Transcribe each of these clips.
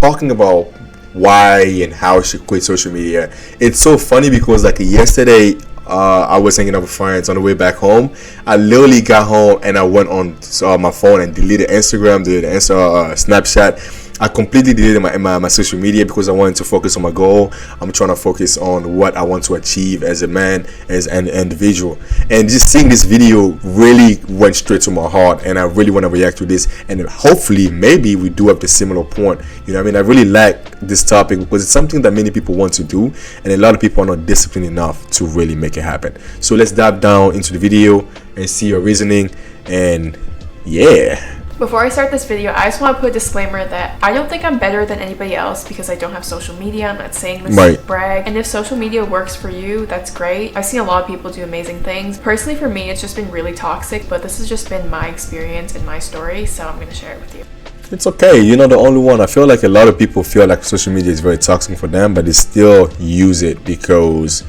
talking about why and how she quit social media. It's so funny because like yesterday, I was hanging out with friends on the way back home. I literally got home and I went on my phone and deleted Instagram, deleted Snapchat. I completely deleted my social media because I wanted to focus on my goal. I'm trying to focus on what I want to achieve as a man, as an individual. And just seeing this video really went straight to my heart, and I really want to react to this. And hopefully, maybe we do have the similar point. You know what I mean? I really like this topic because it's something that many people want to do, and a lot of people are not disciplined enough to really make it happen. So let's dive down into the video and see your reasoning. And yeah. Before I start this video, I just want to put a disclaimer that I don't think I'm better than anybody else because I don't have social media. I'm not saying this to brag. And if social media works for you, that's great. I've seen a lot of people do amazing things. Personally, for me, it's just been really toxic, but this has just been my experience and my story, so I'm going to share it with you. It's okay. You're not the only one. I feel like a lot of people feel like social media is very toxic for them, but they still use it because,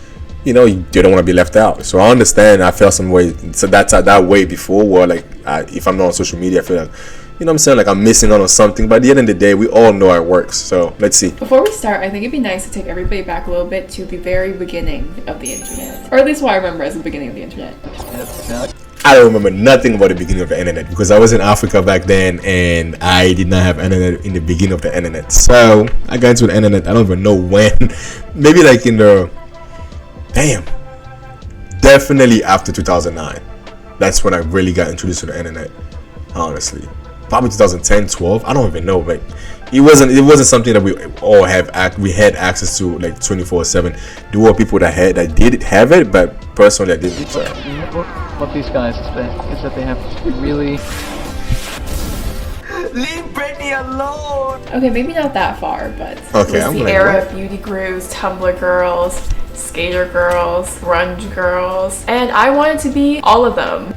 you know, you don't want to be left out. So I understand. I felt some way. So that's that way before, where like if I'm not on social media, I feel like, you know what I'm saying, like I'm missing out on something. But at the end of the day, we all know it works. So let's see. Before we start, I think it'd be nice to take everybody back a little bit to the very beginning of the internet, or at least what I remember as the beginning of the internet. I don't remember nothing about the beginning of the internet because I was in Africa back then and I did not have internet in the beginning of the internet. So I got into the internet. I don't even know when. Maybe like in the definitely after 2009. That's when I really got introduced to the internet, honestly. Probably 2010, 12. I don't even know, but it wasn't something that we all had access to like 24/7. There were people that did have it, but personally I didn't. So. What these guys is that they have really. Leave Britney alone. Okay, maybe not that far, but okay, it was the era of beauty gurus, Tumblr girls, skater girls, grunge girls, and I wanted to be all of them.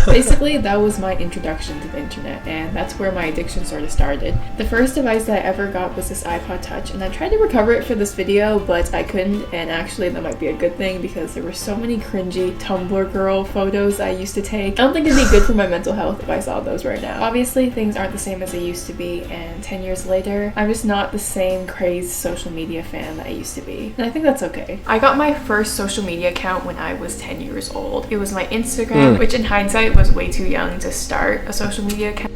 Basically, that was my introduction to the internet, and that's where my addiction sort of started. The first device that I ever got was this iPod Touch, and I tried to recover it for this video, but I couldn't, and actually that might be a good thing because there were so many cringy Tumblr girl photos I used to take. I don't think it'd be good for my mental health if I saw those right now. Obviously, things aren't the same as they used to be, and 10 years later, I'm just not the same crazed social media fan that I used to be, and I think that's okay. I got my first social media account when I was 10 years old. It was my Instagram, which in hindsight was way too young to start a social media account.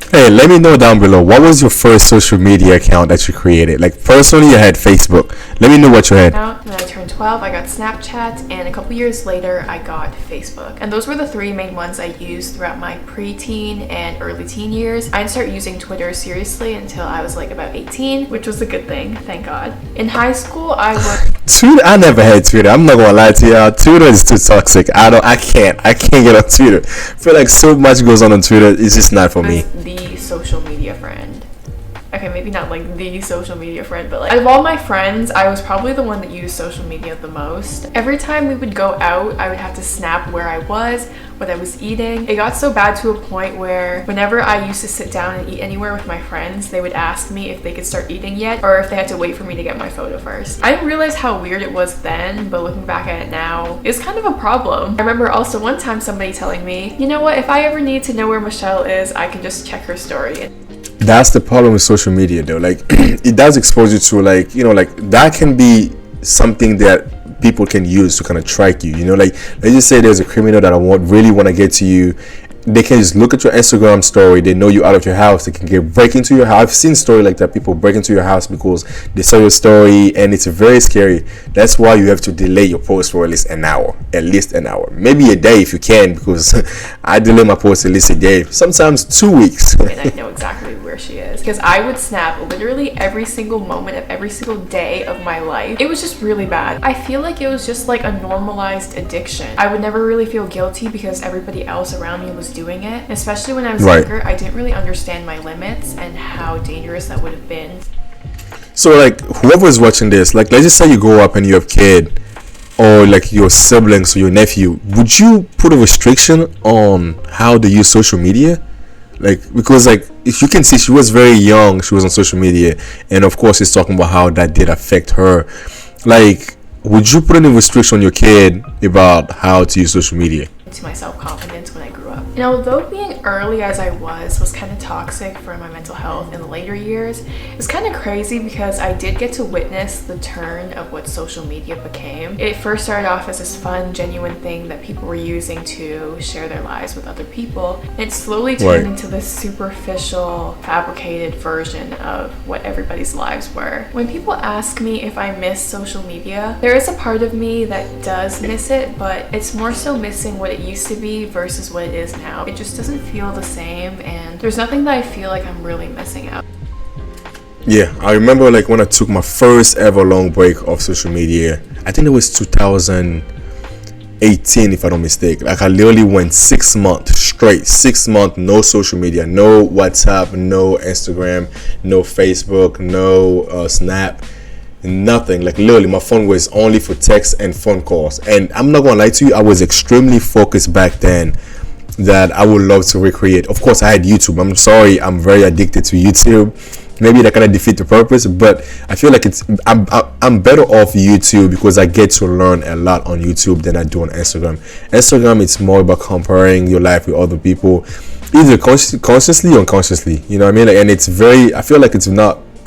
Hey, let me know down below, what was your first social media account that you created? Like personally, I had Facebook. Let me know what you had. When I turned 12, I got Snapchat, and a couple years later, I got Facebook. And those were the three main ones I used throughout my preteen and early teen years. I didn't start using Twitter seriously until I was like about 18, which was a good thing, thank God. In high school, I would... Twitter, I never had Twitter. I'm not gonna lie to y'all. Twitter is too toxic. I can't get on Twitter. I feel like so much goes on Twitter. It's just not for me. The social media friend. Okay, maybe not like the social media friend, but like out of all my friends, I was probably the one that used social media the most. Every time we would go out, I would have to snap where I was, what I was eating. It got so bad to a point where whenever I used to sit down and eat anywhere with my friends, they would ask me if they could start eating yet or if they had to wait for me to get my photo first. I didn't realize how weird it was then, but looking back at it now, it's kind of a problem. I remember also one time somebody telling me, you know what, if I ever need to know where Michelle is, I can just check her story. That's the problem with social media though. Like it does expose you to, like, you know, like that can be something that people can use to kind of track you. You know, like let's just say there's a criminal that really want to get to you. They can just look at your Instagram story. They know you out of your house. They can break into your house. I've seen stories like that. People break into your house because they saw your story, and it's very scary. That's why you have to delay your post for at least an hour. Maybe a day if you can, because I delay my post at least a day. Sometimes 2 weeks. And I know exactly where she is because I would snap literally every single moment of every single day of my life. It was just really bad. I feel like it was just like a normalized addiction. I would never really feel guilty because everybody else around me was doing it. Especially when I was younger, I didn't really understand my limits and how dangerous that would have been. So like whoever is watching this, like let's just say you grow up and you have a kid, or like your siblings or your nephew, would you put a restriction on how they use social media? Like, because like if you can see, she was very young, she was on social media, and of course he's talking about how that did affect her. Like, would you put any restriction on your kid about how to use social media? To my self-confidence when I grew up. up. And although being early as I was kind of toxic for my mental health in the later years, it's kind of crazy because I did get to witness the turn of what social media became. It first started off as this fun, genuine thing that people were using to share their lives with other people. It slowly turned into this superficial, fabricated version of what everybody's lives were. When people ask me if I miss social media, there is a part of me that does miss it, but it's more so missing what it used to be versus what it is now. It just doesn't feel the same, and there's nothing that I feel like I'm really missing out. Yeah, I remember like when I took my first ever long break off social media. I think it was 2018, if I don't mistake. Like I literally went 6 months straight, 6 months, no social media, no WhatsApp, no Instagram, no Facebook, no Snap, nothing. Like literally my phone was only for text and phone calls. And I'm not gonna lie to you, I was extremely focused back then that I would love to recreate. Of course I had YouTube. I'm sorry, I'm very addicted to YouTube. Maybe that kind of defeat the purpose, but I feel like I'm better off YouTube because I get to learn a lot on YouTube than I do on Instagram. Instagram, it's more about comparing your life with other people, either consciously or unconsciously. You know what I mean? Like, and it's very, I feel like it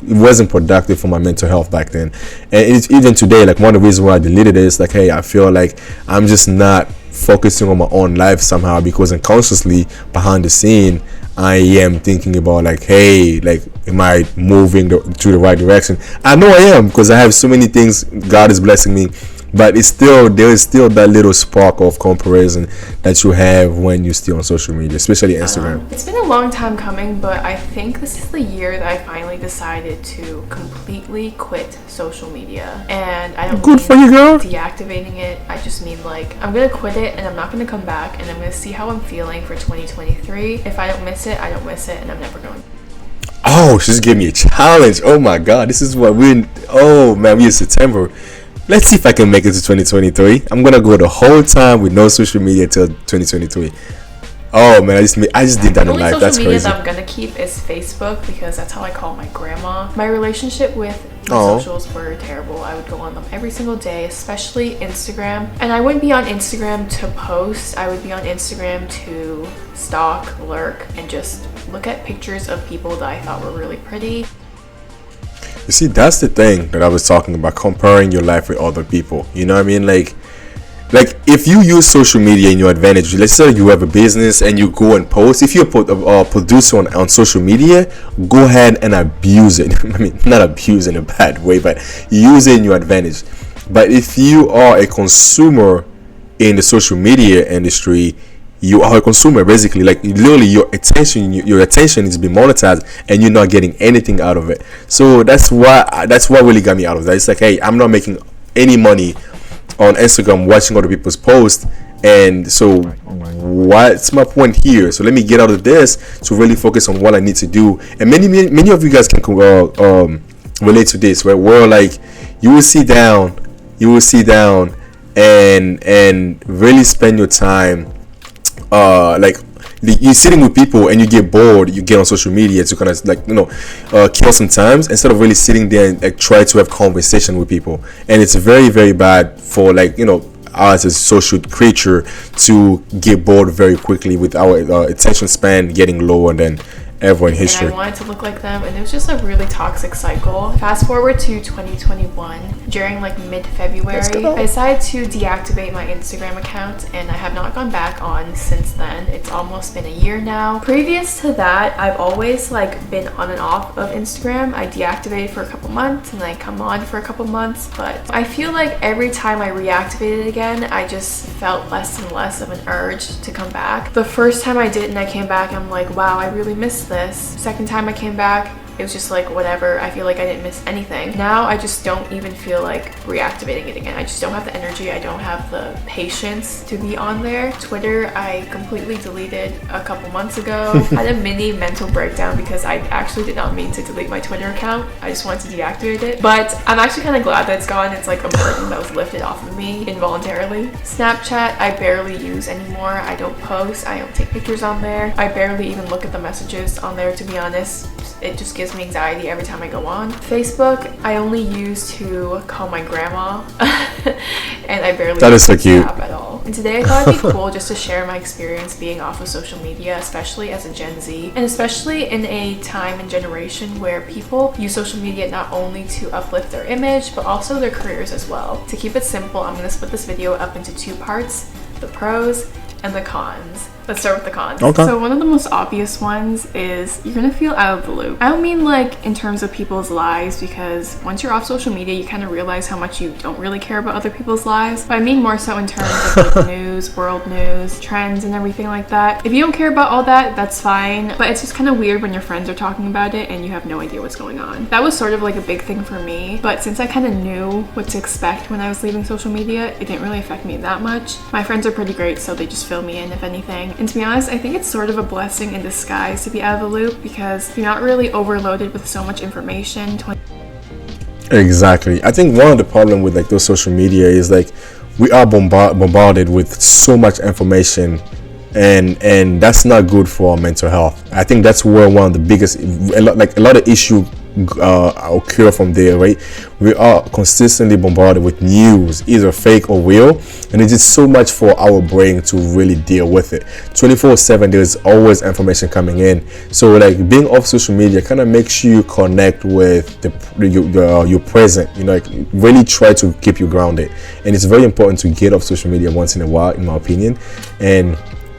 wasn't productive for my mental health back then. And even today, like one of the reasons why I deleted it is like, hey, I feel like I'm just not focusing on my own life somehow, because unconsciously behind the scene I am thinking about like, hey, like, am I moving to the right direction? I know I am, because I have so many things God is blessing me, but there is still that little spark of comparison that you have when you're still on social media, especially Instagram. It's been a long time coming, but I think this is the year that I finally decided to completely quit social media. And I don't Good for you, girl. Deactivating it. I just mean like I'm gonna quit it and I'm not gonna come back, and I'm gonna see how I'm feeling for 2023. If I don't miss it, I don't miss it, and I'm never going. Oh, she just gave me a challenge. Oh my God, this is what we're in September. Let's see if I can make it to 2023. I'm gonna go the whole time with no social media till 2023. Oh man, I just did that in life. That's crazy. The only social media that I'm gonna keep is Facebook, because that's how I call my grandma. My relationship with my socials were terrible. I would go on them every single day, especially Instagram. And I wouldn't be on Instagram to post. I would be on Instagram to stalk, lurk, and just look at pictures of people that I thought were really pretty. You see, that's the thing that I was talking about, comparing your life with other people. You know what I mean? Like if you use social media in your advantage, let's say you have a business and you go and post. If you're a producer on social media, go ahead and abuse it. I mean, not abuse in a bad way, but use it in your advantage. But if you are a consumer in the social media industry, you are a consumer basically. Like literally your attention is being monetized and you're not getting anything out of it. So that's what really got me out of that. It's like, hey, I'm not making any money on Instagram watching other people's posts, and so what's my point here? So let me get out of this to really focus on what I need to do. And many of you guys can relate to this, where we're like, you will sit down and really spend your time like you're sitting with people and you get bored, you get on social media to kind of like, kill some times instead of really sitting there and like try to have conversation with people. And it's very, very bad for like, us as a social creature to get bored very quickly with our attention span getting lower than ever in history. And I wanted to look like them, and it was just a really toxic cycle. Fast forward to 2021, during like mid-February, I decided to deactivate my Instagram account, and I have not gone back on since then. It's almost been a year now. Previous to that, I've always like been on and off of Instagram. I deactivated for a couple months and I come on for a couple months, but I feel like every time I reactivated it again, I just felt less and less of an urge to come back. The first time I did and I came back, I'm like, wow, I really missed this. Second time I came back, it was just like whatever. I feel like I didn't miss anything. Now I just don't even feel like reactivating it again. I just don't have the energy. I don't have the patience to be on there. Twitter, I completely deleted a couple months ago. I had a mini mental breakdown because I actually did not mean to delete my Twitter account. I just wanted to deactivate it. But I'm actually kind of glad that it's gone. It's like a burden that was lifted off of me involuntarily. Snapchat, I barely use anymore. I don't post. I don't take pictures on there. I barely even look at the messages on there, to be honest. It just gives me anxiety every time I go on. Facebook, I only use to call my grandma, and I barely use the app at all. And today I thought it'd be cool just to share my experience being off of social media, especially as a Gen Z, and especially in a time and generation where people use social media not only to uplift their image, but also their careers as well. To keep it simple, I'm going to split this video up into two parts, the pros and the cons. Let's start with the cons. Okay. So one of the most obvious ones is you're gonna feel out of the loop. I don't mean like in terms of people's lives, because once you're off social media, you kind of realize how much you don't really care about other people's lives. But I mean more so in terms of like news, world news, trends, and everything like that. If you don't care about all that, that's fine. But it's just kind of weird when your friends are talking about it and you have no idea what's going on. That was sort of like a big thing for me. But since I kind of knew what to expect when I was leaving social media, it didn't really affect me that much. My friends are pretty great, so they just fill me in if anything. And to be honest, I think it's sort of a blessing in disguise to be out of the loop, because you're not really overloaded with so much information. Exactly. I think one of the problem with like those social media is like we are bombarded with so much information, and that's not good for our mental health. I think that's where one of the biggest, a lot of issue occur from there, right? We are consistently bombarded with news, either fake or real, and it's just so much for our brain to really deal with it. 24/7, there's always information coming in. So like being off social media kind of makes you connect with your present, you know, like really try to keep you grounded. And it's very important to get off social media once in a while, in my opinion. And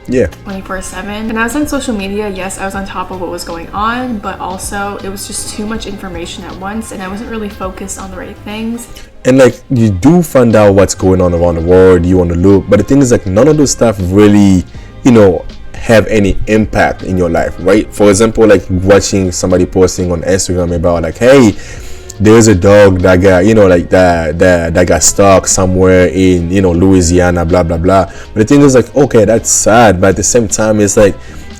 yeah, 24/7. When I was on social media, yes, I was on top of what was going on, but also it was just too much information at once, and I wasn't really focused on the right things. And like you do find out what's going on around the world, you on the loop, but the thing is like none of those stuff really, you know, have any impact in your life, right? For example, like watching somebody posting on Instagram about like, hey, there's a dog that got, you know, like that got stuck somewhere in, you know, Louisiana, blah blah blah. But the thing is like, okay, that's sad, but at the same time it's like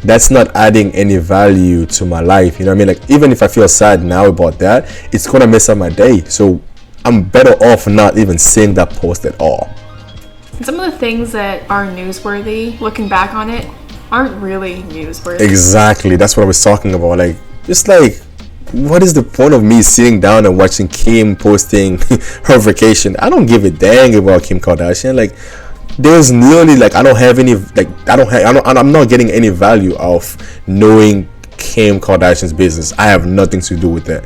that's not adding any value to my life, you know what I mean? Like even if I feel sad now about that, it's gonna mess up my day. So I'm better off not even seeing that post at all. Some of the things that are newsworthy, looking back on it, aren't really newsworthy. Exactly, that's what I was talking about. Like just like, what is the point of me sitting down and watching Kim posting her vacation? I don't give a dang about Kim Kardashian. Like there's nearly like I'm not getting any value of knowing Kim Kardashian's business. I have nothing to do with that.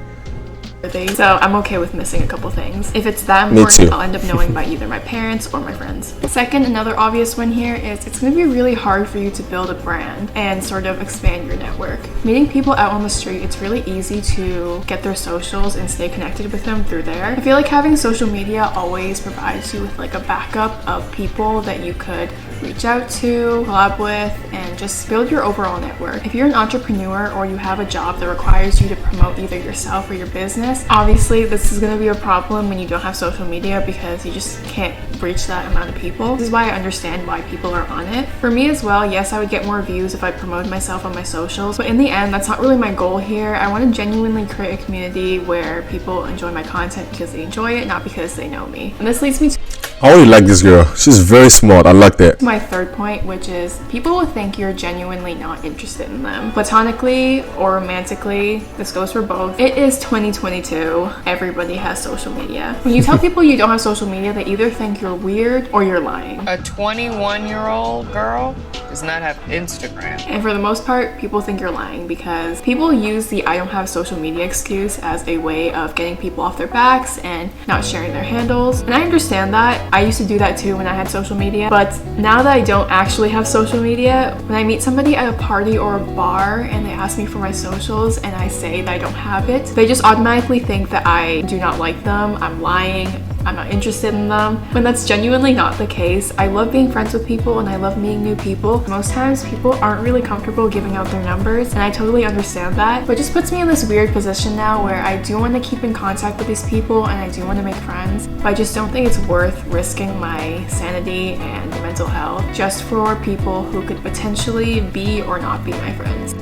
So I'm okay with missing a couple things. If it's that Me important, too. I'll end up knowing by either my parents or my friends. Second, another obvious one here is it's going to be really hard for you to build a brand and sort of expand your network. Meeting people out on the street, it's really easy to get their socials and stay connected with them through there. I feel like having social media always provides you with like a backup of people that you could reach out to, collab with, and just build your overall network. If you're an entrepreneur or you have a job that requires you to promote either yourself or your business, obviously this is going to be a problem when you don't have social media, because you just can't reach that amount of people. This is why I understand why people are on it. For me as well, yes, I would get more views if I promoted myself on my socials, but in the end, that's not really my goal here. I want to genuinely create a community where people enjoy my content because they enjoy it, not because they know me. And this leads me to I really like this girl. She's very smart. I like that. my third point, which is people will think you're genuinely not interested in them. Platonically or romantically, this goes for both. It is 2022. Everybody has social media. When you tell people you don't have social media, they either think you're weird or you're lying. A 21-year-old girl does not have Instagram. And for the most part, people think you're lying, because people use the I don't have social media excuse as a way of getting people off their backs and not sharing their handles. And I understand that. I used to do that too when I had social media. But now that I don't actually have social media, when I meet somebody at a party or a bar and they ask me for my socials and I say that I don't have it, they just automatically think that I do not like them, I'm lying, I'm not interested in them, when that's genuinely not the case. I love being friends with people and I love meeting new people. Most times people aren't really comfortable giving out their numbers, and I totally understand that, but it just puts me in this weird position now where I do want to keep in contact with these people and I do want to make friends, but I just don't think it's worth risking my sanity and mental health just for people who could potentially be or not be my friends.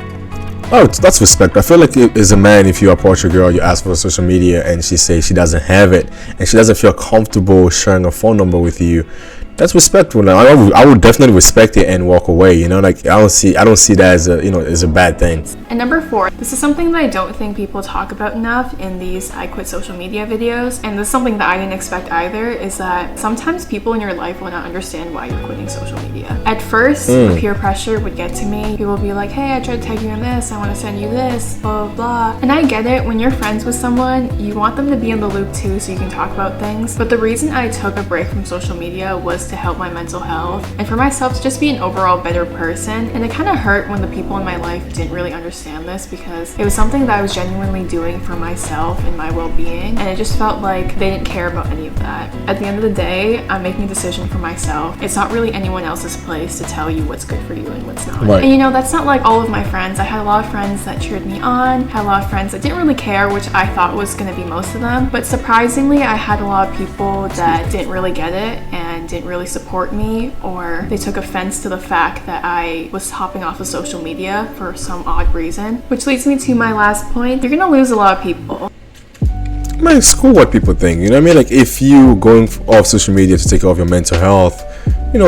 Oh, that's respect. I feel like as a man, if you approach a girl, you ask for social media and she says she doesn't have it and she doesn't feel comfortable sharing a phone number with you, That's respectful. Now, I would definitely respect it and walk away. You know, like I don't see that as a, as a bad thing. And number 4, this is something that I don't think people talk about enough in these I quit social media videos, and this is something that I didn't expect either, is that sometimes people in your life will not understand why you're quitting social media. At first, the peer pressure would get to me. People would be like, hey, I tried to tag you in this, I want to send you this, blah, blah, blah. And I get it, when you're friends with someone, you want them to be in the loop too so you can talk about things. But the reason I took a break from social media was to help my mental health and for myself to just be an overall better person. And it kind of hurt when the people in my life didn't really understand this, because it was something that I was genuinely doing for myself and my well-being, and it just felt like they didn't care about any of that. At the end of the day, I'm making a decision for myself. It's not really anyone else's place to tell you what's good for you and what's not. Right. And that's not like all of my friends. I had a lot of friends that cheered me on, had a lot of friends that didn't really care, which I thought was going to be most of them. But surprisingly, I had a lot of people that didn't really get it and didn't really support me, or they took offense to the fact that I was hopping off of social media for some odd reason. Which leads me to my last point. You're gonna lose a lot of people. Man, screw what people think. You know what I mean? Like, if you going off social media to take care of your mental health,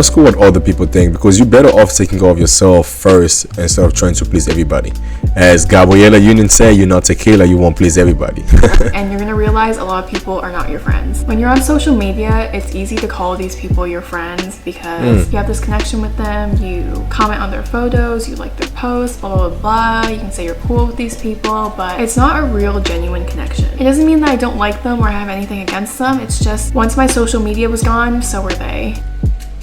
screw what other people think, because you're better off taking care of yourself first instead of trying to please everybody. As Gabriella Union said, you're not tequila, you won't please everybody. And you're gonna realize a lot of people are not your friends. When you're on social media, it's easy to call these people your friends because you have this connection with them, you comment on their photos, you like their posts, blah, blah, blah. You can say you're cool with these people, but it's not a real, genuine connection. It doesn't mean that I don't like them or have anything against them. It's just once my social media was gone, so were they.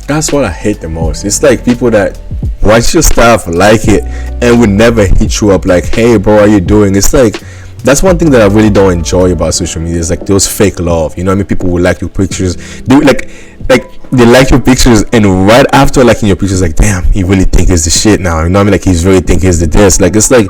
That's what I hate the most. It's like people that watch your stuff, like it, and would never hit you up like, hey bro, how you doing? It's like, that's one thing that I really don't enjoy about social media. It's like those fake love. You know what I mean? People will like your pictures. They like your pictures, and right after liking your pictures, like, damn, he really think he's the shit now. You know what I mean? Like, he's really think he's the this. Like, it's like,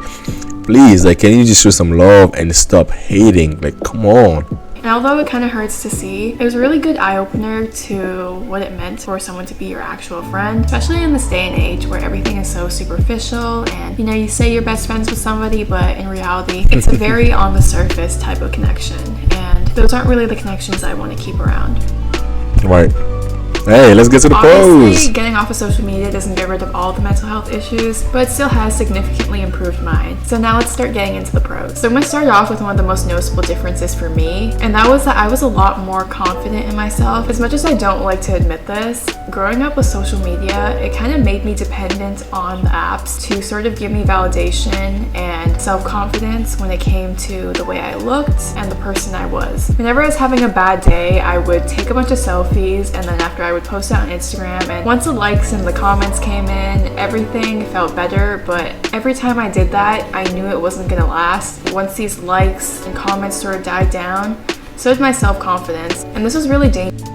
please, like, can you just show some love and stop hating? Like, come on. And although it kind of hurts to see, it was a really good eye-opener to what it meant for someone to be your actual friend, especially in this day and age where everything is so superficial and, you say you're best friends with somebody, but in reality, it's a very on-the-surface type of connection. And those aren't really the connections I want to keep around. Right. Hey, let's get to the Obviously, pros. getting off of social media doesn't get rid of all the mental health issues, but it still has significantly improved mine. So now let's start getting into the pros. So I'm going to start off with one of the most noticeable differences for me, and that was that I was a lot more confident in myself. As much as I don't like to admit this, growing up with social media, it kind of made me dependent on the apps to sort of give me validation and self-confidence when it came to the way I looked and the person I was. Whenever I was having a bad day, I would take a bunch of selfies, and then after I would post it on Instagram, and once the likes and the comments came in, everything felt better. But every time I did that, I knew it wasn't gonna last. Once these likes and comments sort of died down, so did my self-confidence, and this was really dangerous.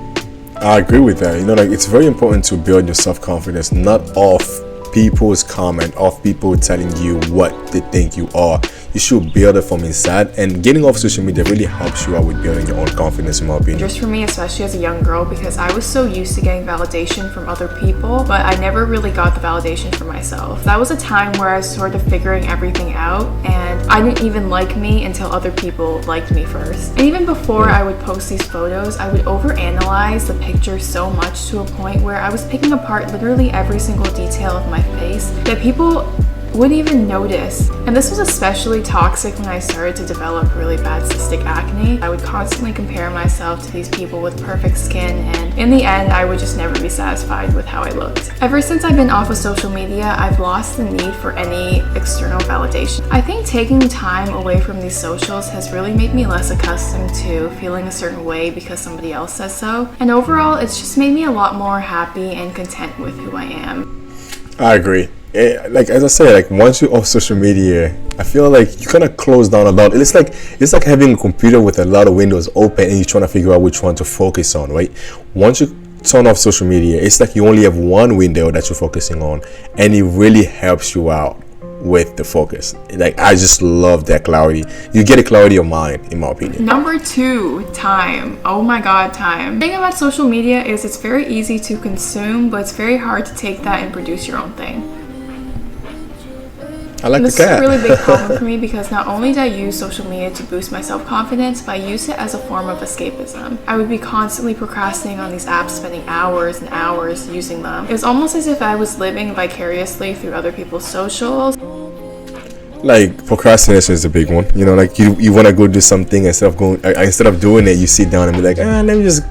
I agree with that. It's very important to build your self-confidence, not off people's comment, off people telling you what they think you are. You should build it from inside, and getting off social media really helps you out with building your own confidence, in my opinion. Just for me, especially as a young girl, because I was so used to getting validation from other people, but I never really got the validation for myself. That was a time where I was sort of figuring everything out, and I didn't even like me until other people liked me first. And even before I would post these photos, I would overanalyze the picture so much to a point where I was picking apart literally every single detail of my face that people wouldn't even notice. And this was especially toxic when I started to develop really bad cystic acne. I would constantly compare myself to these people with perfect skin, and in the end, I would just never be satisfied with how I looked. Ever since I've been off of social media, I've lost the need for any external validation. I think taking time away from these socials has really made me less accustomed to feeling a certain way because somebody else says so. And overall, it's just made me a lot more happy and content with who I am. I agree. As I said, once you're off social media, I feel like you kind of close down a lot. It's like having a computer with a lot of windows open and you're trying to figure out which one to focus on, right? Once you turn off social media, it's like you only have one window that you're focusing on, and it really helps you out with the focus. I just love that clarity. You get a clarity of mind, in my opinion. Number 2, time. Oh my god, time. The thing about social media is it's very easy to consume, but it's very hard to take that and produce your own thing. I like And the this is a cat. really big problem for me because not only did I use social media to boost my self-confidence, but I used it as a form of escapism. I would be constantly procrastinating on these apps, spending hours and hours using them. It was almost as if I was living vicariously through other people's socials. Like procrastination is a big one. You know, like you want to go do something instead of doing it, you sit down and be like, let me just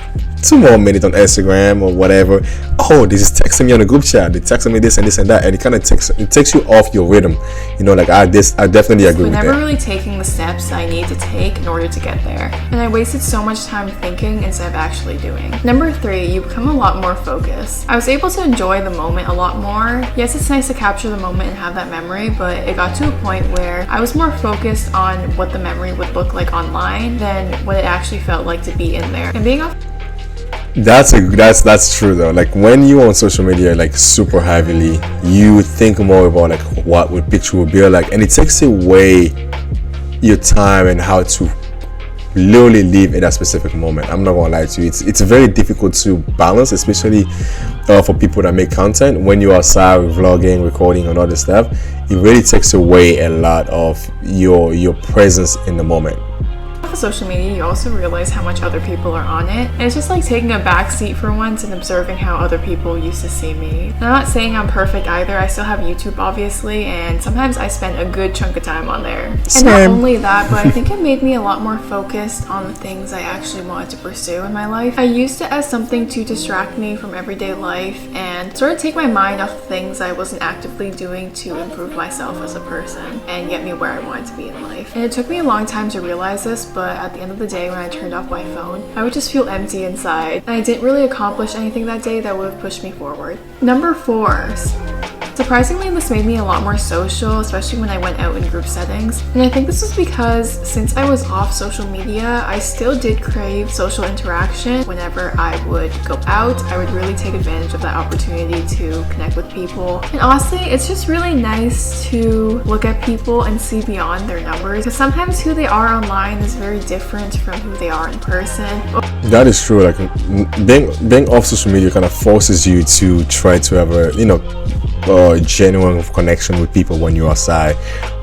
2 more minutes on Instagram or whatever. Oh, they just texting me on a group chat. They texting me this and this and that, and it kind of takes you off your rhythm. You know, like I definitely agree with that. Never really taking the steps I need to take in order to get there, and I wasted so much time thinking instead of actually doing. Number 3, you become a lot more focused. I was able to enjoy the moment a lot more. Yes, it's nice to capture the moment and have that memory, but it got to a point where I was more focused on what the memory would look like online than what it actually felt like to be in there. And being off. That's true though. Like when you're on social media like super heavily, you think more about like what would picture would be like, and it takes away your time and how to literally live in that specific moment. I'm not gonna lie to you, it's very difficult to balance, especially for people that make content. When you're outside with vlogging, recording and all this stuff, it really takes away a lot of your presence in the moment. Off of social media, you also realize how much other people are on it, and it's just like taking a back seat for once and observing how other people used to see me. And I'm not saying I'm perfect either. I still have YouTube obviously, and sometimes I spend a good chunk of time on there. Same. And not only that, but I think it made me a lot more focused on the things I actually wanted to pursue in my life. I used it as something to distract me from everyday life and sort of take my mind off the things I wasn't actively doing to improve myself as a person and get me where I wanted to be in life. And it took me a long time to realize this, but at the end of the day, when I turned off my phone, I would just feel empty inside, and I didn't really accomplish anything that day that would have pushed me forward. Number 4. Surprisingly, this made me a lot more social, especially when I went out in group settings. And I think this was because since I was off social media, I still did crave social interaction. Whenever I would go out, I would really take advantage of that opportunity to connect with people. And honestly, it's just really nice to look at people and see beyond their numbers, because sometimes who they are online is very different from who they are in person. That is true. Like being off social media kind of forces you to try to have a genuine connection with people when you're outside,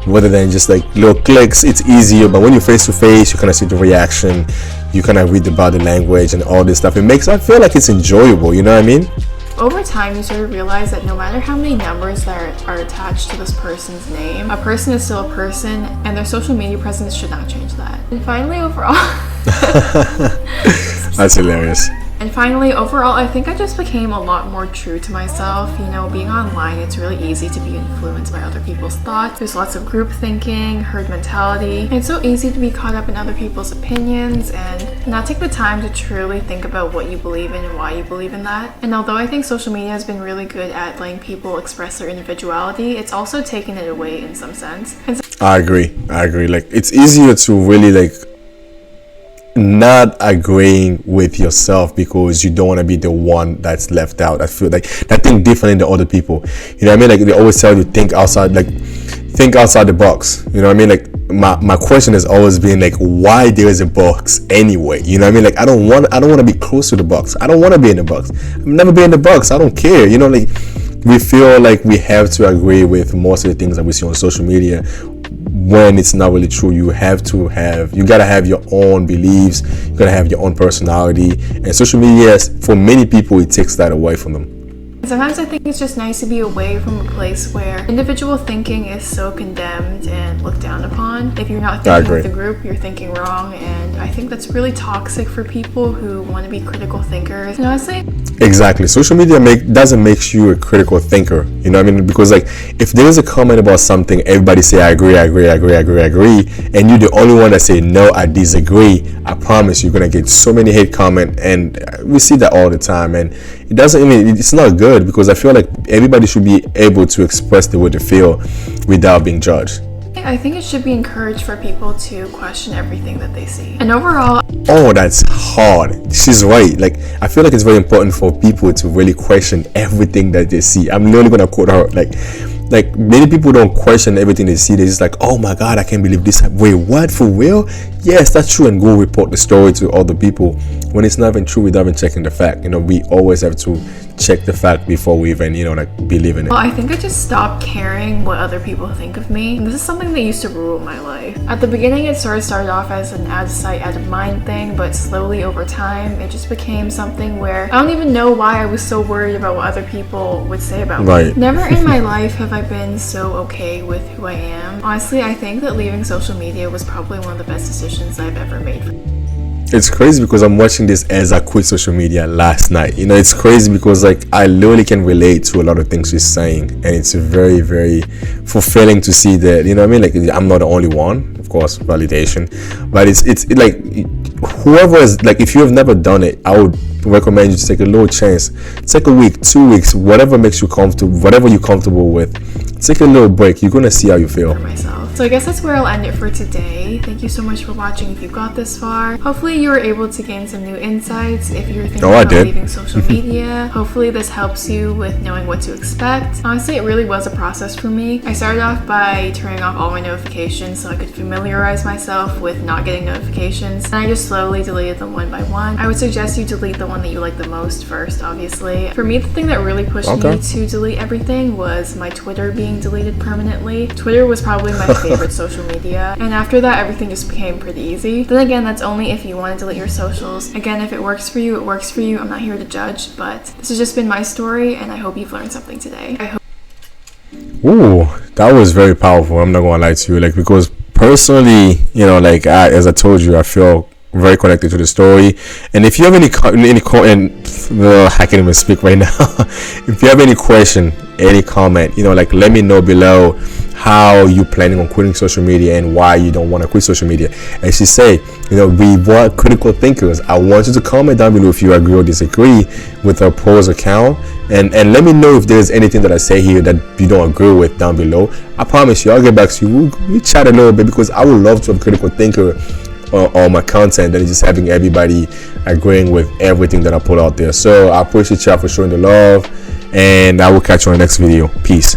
rather than just like little clicks. It's easier, but when you're face to face, you kind of see the reaction, you kind of read the body language and all this stuff. I feel like it's enjoyable, you know what I mean? Over time, you sort of realize that no matter how many numbers that are attached to this person's name, a person is still a person, and their social media presence should not change that. And finally, overall... That's hilarious. And finally, overall, I think I just became a lot more true to myself. You know, being online, it's really easy to be influenced by other people's thoughts. There's lots of group thinking, herd mentality, and it's so easy to be caught up in other people's opinions and not take the time to truly think about what you believe in and why you believe in that. And although I think social media has been really good at letting people express their individuality, it's also taken it away in some sense. I agree. Like it's easier to really like not agreeing with yourself because you don't want to be the one that's left out. I feel like that think differently than other people. You know what I mean? Like they always tell you think outside the box. You know what I mean? Like my question has always been like, why there is a box anyway? You know what I mean? Like I don't want to be close to the box. I don't want to be in the box. I've never been in the box. I don't care. You know, like we feel like we have to agree with most of the things that we see on social media, when it's not really true. You gotta have your own beliefs, you gotta have your own personality, and social media, for many people, it takes that away from them. Sometimes I think it's just nice to be away from a place where individual thinking is so condemned and looked down upon. If you're not thinking with the group, you're thinking wrong, and I think that's really toxic for people who want to be critical thinkers. And honestly, exactly, social media doesn't make you a critical thinker. You know what I mean? Because like if there is a comment about something, everybody say I agree, and you're the only one that say no, I disagree. I promise you're gonna get so many hate comment, and we see that all the time, and it's not good, because I feel like everybody should be able to express the way they feel without being judged. I think it should be encouraged for people to question everything that they see. And overall, oh, that's hard. She's right. Like I feel like it's very important for people to really question everything that they see. I'm literally gonna quote her. Like many people don't question everything they see. They're just like, oh my god, I can't believe this. Wait, what? For real? Yes, that's true, and go report the story to other people when it's not even true without even checking the fact. You know, we always have to check the fact before we even, like believe in it? Well, I think I just stopped caring what other people think of me. This is something that used to rule my life. At the beginning, it sort of started off as an out of sight, out of mind thing, but slowly over time, it just became something where I don't even know why I was so worried about what other people would say about me. Never in my life have I been so okay with who I am. Honestly, I think that leaving social media was probably one of the best decisions I've ever made. It's crazy because I'm watching this as I quit social media last night. It's crazy because like I literally can relate to a lot of things she's saying, and it's very, very fulfilling to see that, like I'm not the only one, of course, validation, but it's like whoever is like, if you have never done it, I would recommend you to take a little chance. Take a week, 2 weeks, whatever makes you comfortable, whatever you're comfortable with. Take a little break. You're gonna see how you feel. So I guess that's where I'll end it for today. Thank you so much for watching if you got this far. Hopefully you were able to gain some new insights if you're thinking about leaving social media. Hopefully this helps you with knowing what to expect. Honestly, it really was a process for me. I started off by turning off all my notifications so I could familiarize myself with not getting notifications, and I just slowly deleted them one by one. I would suggest you delete the one that you like the most first, obviously. For me, the thing that really pushed me to delete everything was my Twitter being deleted permanently. Twitter was probably my favorite social media, and after that everything just became pretty easy. Then again, that's only if you want to delete your socials. Again, if it works for you, it works for you. I'm not here to judge, but this has just been my story, and I hope you've learned something today. Ooh, that was very powerful. I'm not gonna lie to you, like, because personally, as I told you, I feel very connected to the story. And if you have I can't even speak right now. If you have any question, any comment, let me know below how you planning on quitting social media and why you don't want to quit social media. And she say, we want critical thinkers. I want you to comment down below if you agree or disagree with her pros account, and let me know if there's anything that I say here that you don't agree with down below. I promise you, I'll get back to you. We'll chat a little bit, because I would love to have a critical thinker on my content than just having everybody agreeing with everything that I put out there. So I appreciate y'all for showing the love, and I will catch you on the next video. Peace.